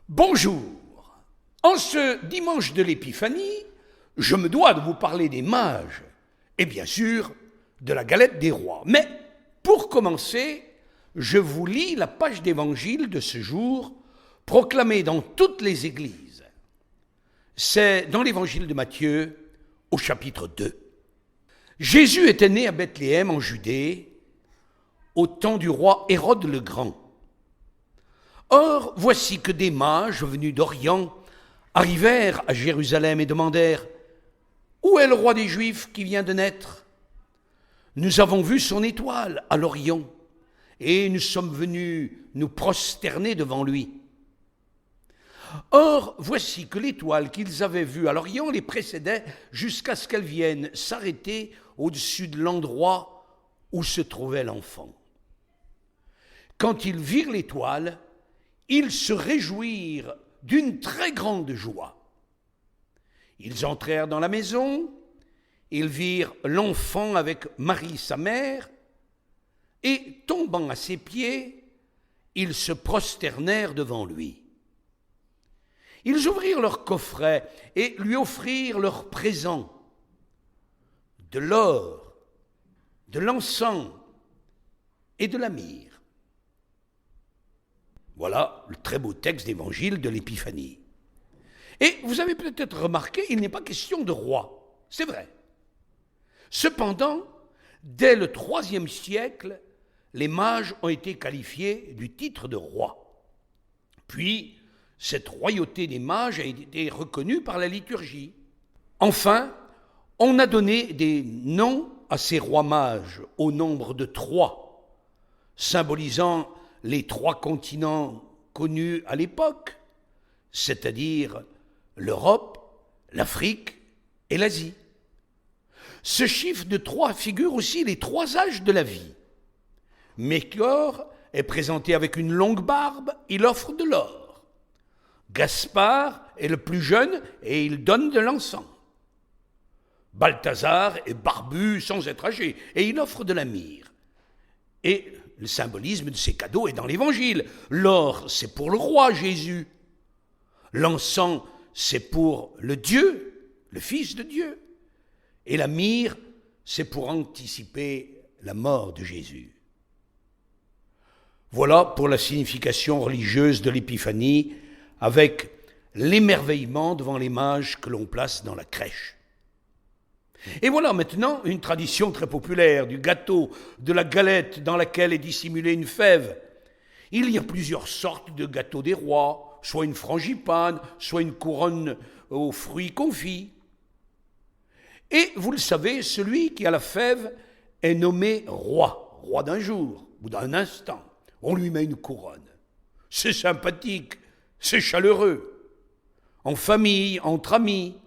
Bonjour. En ce dimanche de l'Épiphanie, je me dois de vous parler des mages et bien sûr de la galette des rois. Mais pour commencer, je vous lis la page d'évangile de ce jour proclamée dans toutes les églises. C'est dans l'évangile de Matthieu au chapitre 2. Jésus était né à Bethléem en Judée au temps du roi Hérode le Grand. Or, voici que des mages venus d'Orient arrivèrent à Jérusalem et demandèrent « Où est le roi des Juifs qui vient de naître ? Nous avons vu son étoile à l'Orient et nous sommes venus nous prosterner devant lui. » Or, voici que l'étoile qu'ils avaient vue à l'Orient les précédait jusqu'à ce qu'elle vienne s'arrêter au-dessus de l'endroit où se trouvait l'enfant. Quand ils virent l'étoile, ils se réjouirent d'une très grande joie. Ils entrèrent dans la maison, ils virent l'enfant avec Marie sa mère, et tombant à ses pieds, ils se prosternèrent devant lui. Ils ouvrirent leur coffret et lui offrirent leurs présents, de l'or, de l'encens et de la myrrhe. Voilà le très beau texte d'évangile de l'Épiphanie. Et vous avez peut-être remarqué, il n'est pas question de roi, c'est vrai. Cependant, dès le IIIe siècle, les mages ont été qualifiés du titre de roi. Puis, cette royauté des mages a été reconnue par la liturgie. Enfin, on a donné des noms à ces rois mages au nombre de 3, symbolisant les 3 continents connus à l'époque, c'est-à-dire l'Europe, l'Afrique et l'Asie. Ce chiffre de 3 figure aussi les 3 âges de la vie. Méchior est présenté avec une longue barbe, il offre de l'or. Gaspard est le plus jeune et il donne de l'encens. Balthazar est barbu sans être âgé et il offre de la myrrhe. Et le symbolisme de ces cadeaux est dans l'Évangile. L'or, c'est pour le roi Jésus. L'encens, c'est pour le Dieu, le Fils de Dieu. Et la myrrhe, c'est pour anticiper la mort de Jésus. Voilà pour la signification religieuse de l'Épiphanie, avec l'émerveillement devant les mages que l'on place dans la crèche. Et voilà maintenant une tradition très populaire du gâteau, de la galette dans laquelle est dissimulée une fève. Il y a plusieurs sortes de gâteaux des rois, soit une frangipane, soit une couronne aux fruits confits. Et vous le savez, celui qui a la fève est nommé roi, roi d'un jour ou d'un instant. On lui met une couronne. C'est sympathique, c'est chaleureux. En famille, entre amis,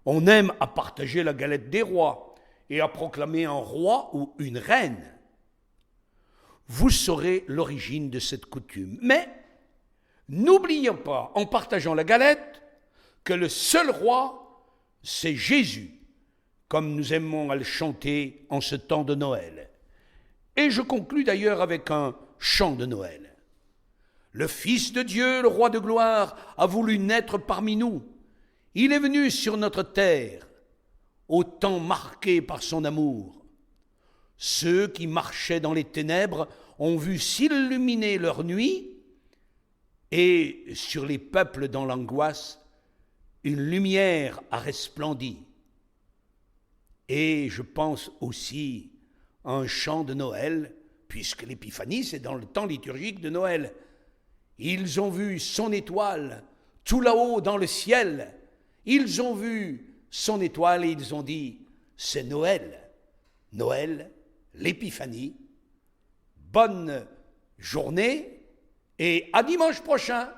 on aime à partager la galette des rois et à proclamer un roi ou une reine. Vous saurez l'origine de cette coutume. Mais n'oublions pas, en partageant la galette, que le seul roi, c'est Jésus, comme nous aimons à le chanter en ce temps de Noël. Et je conclus d'ailleurs avec un chant de Noël. Le Fils de Dieu, le Roi de gloire, a voulu naître parmi nous. Il est venu sur notre terre, au temps marqué par son amour. Ceux qui marchaient dans les ténèbres ont vu s'illuminer leur nuit, et sur les peuples dans l'angoisse, une lumière a resplendi. Et je pense aussi à un chant de Noël, puisque l'Épiphanie, c'est dans le temps liturgique de Noël. Ils ont vu son étoile tout là-haut dans le ciel. Ils ont vu son étoile et ils ont dit « c'est Noël ». Noël, l'Épiphanie. Bonne journée et à dimanche prochain.